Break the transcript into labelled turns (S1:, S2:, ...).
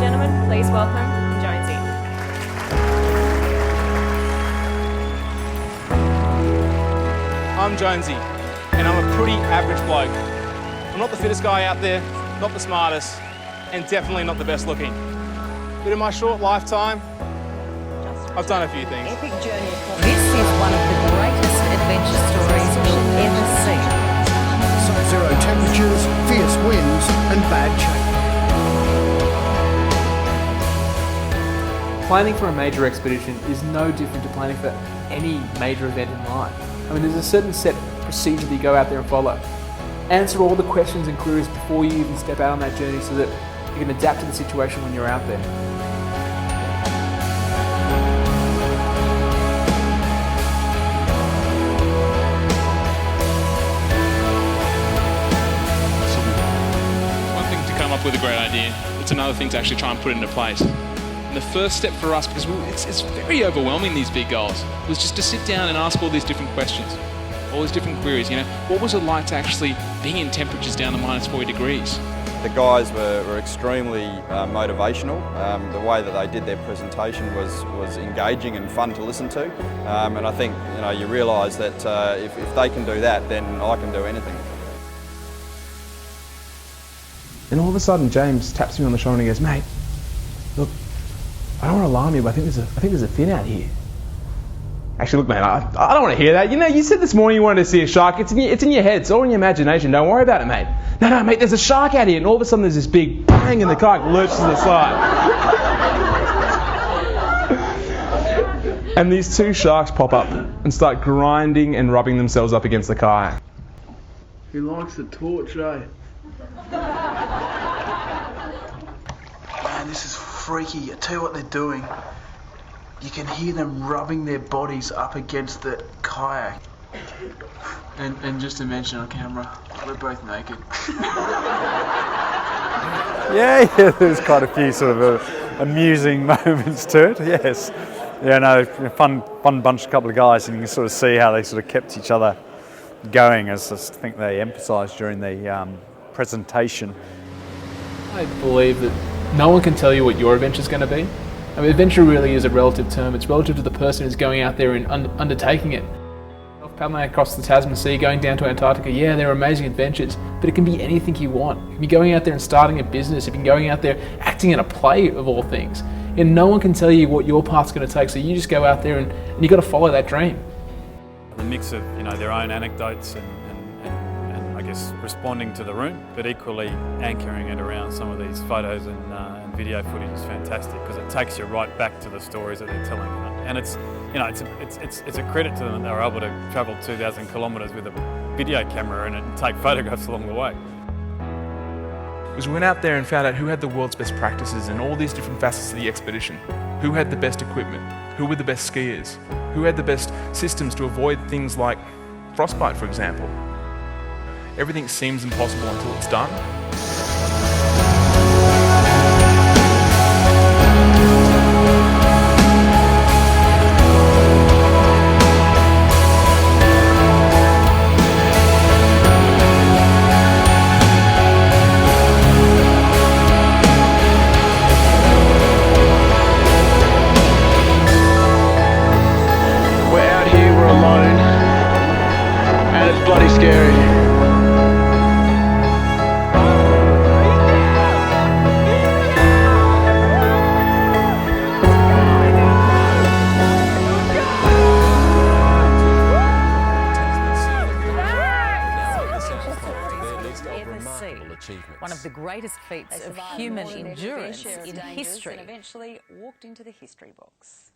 S1: gentlemen, please welcome Jonesy.
S2: I'm Jonesy, and I'm a pretty average bloke. I'm not the fittest guy out there, not the smartest, and definitely not the best looking. But in my short lifetime, I've done a few things.
S3: Epic journey. This is one of the greatest adventure stories you'll ever see.
S4: Sub-zero temperatures, fierce winds and bad change.
S5: Planning for a major expedition is no different to planning for any major event in life. I mean, there's a certain set procedure that you go out there and follow. Answer all the questions and queries before you even step out on that journey so that you can adapt to the situation when you're out there.
S2: One thing to come up with a great idea, it's another thing to actually try and put it into place. And the first step for us, because it's very overwhelming, these big goals, was just to sit down and ask all these different questions, all these different queries. You know, what was it like to actually be in temperatures down to minus 40 degrees?
S6: The guys were extremely motivational. The way that they did their presentation was engaging and fun to listen to. And I think you realise that if they can do that, then I can do anything.
S7: And all of a sudden, James taps me on the shoulder and he goes, "Mate, look, I don't want to alarm you, but I think there's a fin out here." Actually, look, mate, I don't want to hear that. You know, you said this morning you wanted to see a shark. It's in your head. It's all in your imagination. Don't worry about it, mate. No, mate, there's a shark out here. And all of a sudden there's this big bang and the kayak lurches to the side. And these two sharks pop up and start grinding and rubbing themselves up against the kayak.
S5: He likes the torch, eh?
S8: Man, this is freaky. I tell you what they're doing. You can hear them rubbing their bodies up against the kayak.
S5: And just to mention on camera, we're both naked.
S9: Yeah, there's quite a few sort of amusing moments to it, yes. Yeah, no, fun bunch, couple of guys, and you can sort of see how they sort of kept each other going, as I think they emphasised during the presentation.
S5: I believe that no one can tell you what your adventure's going to be. I mean, adventure really is a relative term. It's relative to the person who's going out there and undertaking it. Paddling across the Tasman Sea, going down to Antarctica, yeah, they're amazing adventures, but it can be anything you want. You can be going out there and starting a business, you can be going out there acting in a play of all things. And no one can tell you what your path's going to take, so you just go out there and you've got to follow that dream.
S9: The mix of their own anecdotes and I guess responding to the room, but equally anchoring it around some of these photos and video footage is fantastic because it takes you right back to the stories that they're telling. And it's a credit to them that they were able to travel 2,000 kilometres with a video camera and take photographs along the way.
S7: Because we went out there and found out who had the world's best practices in all these different facets of the expedition. Who had the best equipment? Who were the best skiers? Who had the best systems to avoid things like frostbite, for example? Everything seems impossible until it's done.
S8: We're out here, we're alone, and it's bloody scary.
S3: One of the greatest feats of human endurance in history.
S1: And eventually walked into the history books.